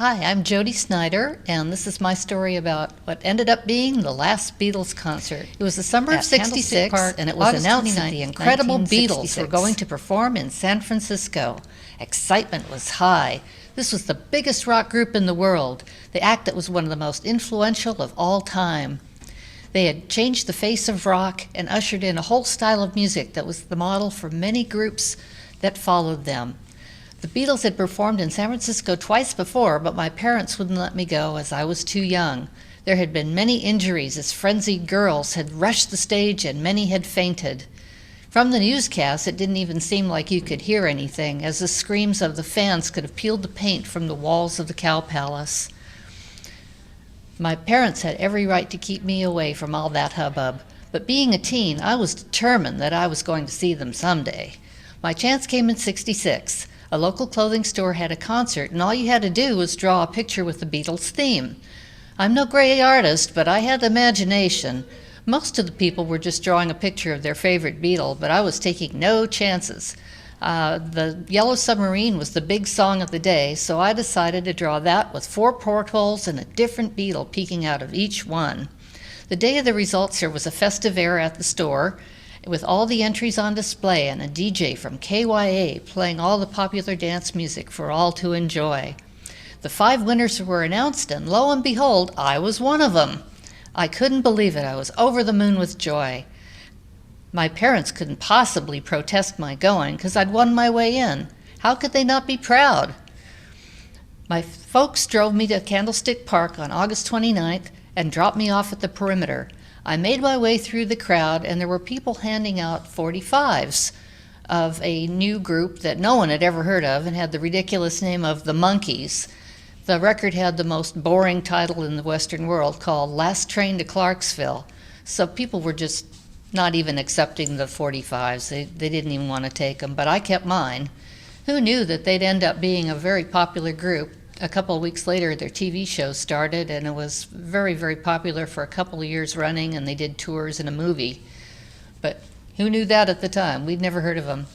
Hi, I'm Jody Snyder, and this is my story about what ended up being the last Beatles concert. It was the summer of '66, and it was announced that the incredible Beatles were going to perform in San Francisco. Excitement was high. This was the biggest rock group in the world, the act that was one of the most influential of all time. They had changed the face of rock and ushered in a whole style of music that was the model for many groups that followed them. The Beatles had performed in San Francisco twice before, but my parents wouldn't let me go as I was too young. There had been many injuries as frenzied girls had rushed the stage and many had fainted. From the newscast, it didn't even seem like you could hear anything, as the screams of the fans could have peeled the paint from the walls of the Cow Palace. My parents had every right to keep me away from all that hubbub, but being a teen, I was determined that I was going to see them someday. My chance came in '66. A local clothing store had a concert, and all you had to do was draw a picture with the Beatles theme. I'm no great artist, but I had imagination. Most of the people were just drawing a picture of their favorite Beatle, but I was taking no chances. The Yellow Submarine was the big song of the day, so I decided to draw that with 4 portholes and a different Beatle peeking out of each one. The day of the results, there was a festive air at the store, with all the entries on display and a DJ from KYA playing all the popular dance music for all to enjoy. The 5 winners were announced, and lo and behold, I was one of them. I couldn't believe it. I was over the moon with joy. My parents couldn't possibly protest my going because I'd won my way in. How could they not be proud? My folks drove me to Candlestick Park on August 29th and dropped me off at the perimeter. I made my way through the crowd, and there were people handing out 45s of a new group that no one had ever heard of and had the ridiculous name of the Monkees. The record had the most boring title in the Western world, called Last Train to Clarksville. So people were just not even accepting the 45s. They didn't even want to take them, but I kept mine. Who knew that they'd end up being a very popular group? A couple of weeks later, their TV show started, and it was very, very popular for a couple of years running, and they did tours and a movie. But who knew that at the time? We'd never heard of them.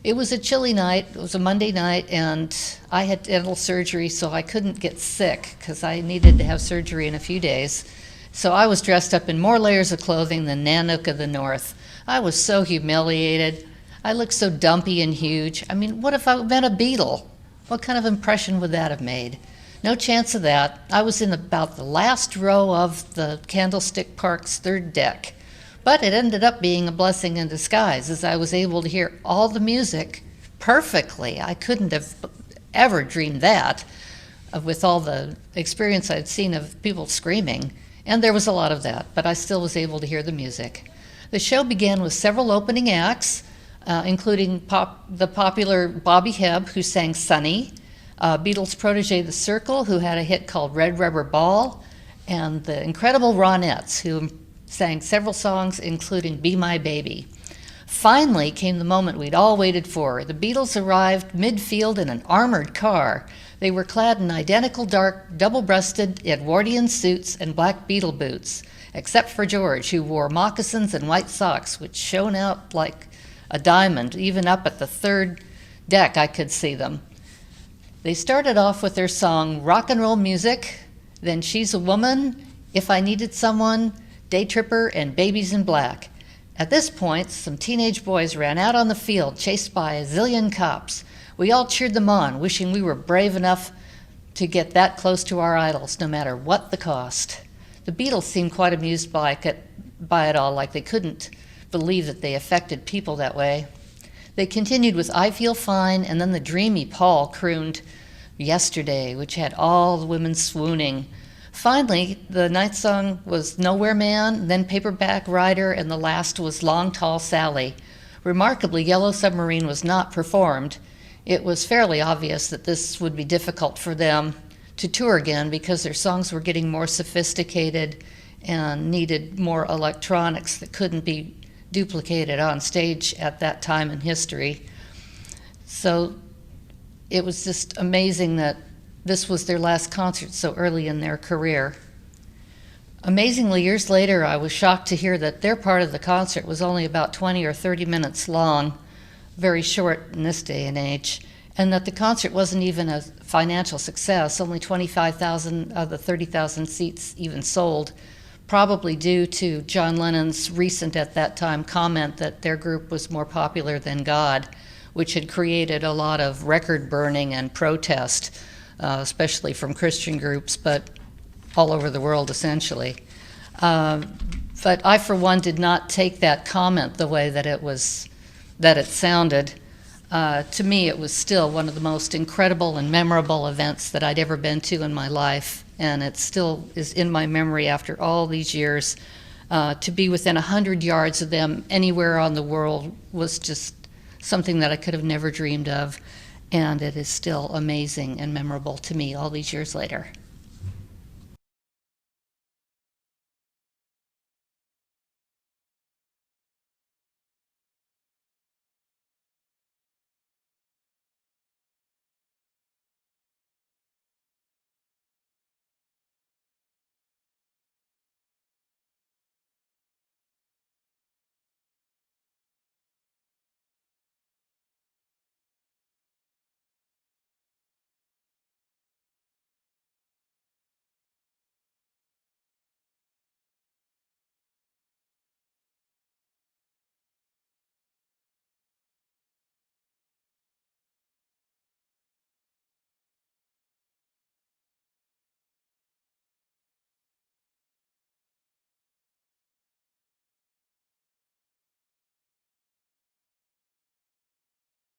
It was a chilly night. It was a Monday night, and I had dental surgery, so I couldn't get sick because I needed to have surgery in a few days. So I was dressed up in more layers of clothing than Nanook of the North. I was so humiliated. I looked so dumpy and huge. I mean, what if I had been a Beatle? What kind of impression would that have made? No chance of that. I was in about the last row of the Candlestick Park's 3rd deck. But it ended up being a blessing in disguise, as I was able to hear all the music perfectly. I couldn't have ever dreamed that with all the experience I'd seen of people screaming. And there was a lot of that, but I still was able to hear the music. The show began with several opening acts, including the popular Bobby Hebb, who sang Sunny, Beatles protege The Circle, who had a hit called Red Rubber Ball, and the incredible Ronettes, who sang several songs, including Be My Baby. Finally came the moment we'd all waited for. The Beatles arrived midfield in an armored car. They were clad in identical dark, double-breasted Edwardian suits and black Beatle boots, except for George, who wore moccasins and white socks, which shone out like a diamond. Even up at the 3rd deck, I could see them. They started off with their song Rock and Roll Music, then She's a Woman, If I Needed Someone, Day Tripper, and Babies in Black. At this point, some teenage boys ran out on the field, chased by a zillion cops. We all cheered them on, wishing we were brave enough to get that close to our idols, no matter what the cost. The Beatles seemed quite amused by it all, like they couldn't believe that they affected people that way. They continued with I Feel Fine, and then the dreamy Paul crooned Yesterday, which had all the women swooning. Finally, the ninth song was Nowhere Man, then Paperback Rider, and the last was Long Tall Sally. Remarkably, Yellow Submarine was not performed. It was fairly obvious that this would be difficult for them to tour again because their songs were getting more sophisticated and needed more electronics that couldn't be duplicated on stage at that time in history. So it was just amazing that this was their last concert so early in their career. Amazingly, years later, I was shocked to hear that their part of the concert was only about 20 or 30 minutes long, very short in this day and age, and that the concert wasn't even a financial success. Only 25,000 of the 30,000 seats even sold, probably due to John Lennon's recent, at that time, comment that their group was more popular than God, which had created a lot of record burning and protest, especially from Christian groups, but all over the world, essentially. But I, for one, did not take that comment the way that it sounded. To me, it was still one of the most incredible and memorable events that I'd ever been to in my life, and it still is in my memory after all these years. To be within 100 yards of them anywhere on the world was just something that I could have never dreamed of, and it is still amazing and memorable to me all these years later.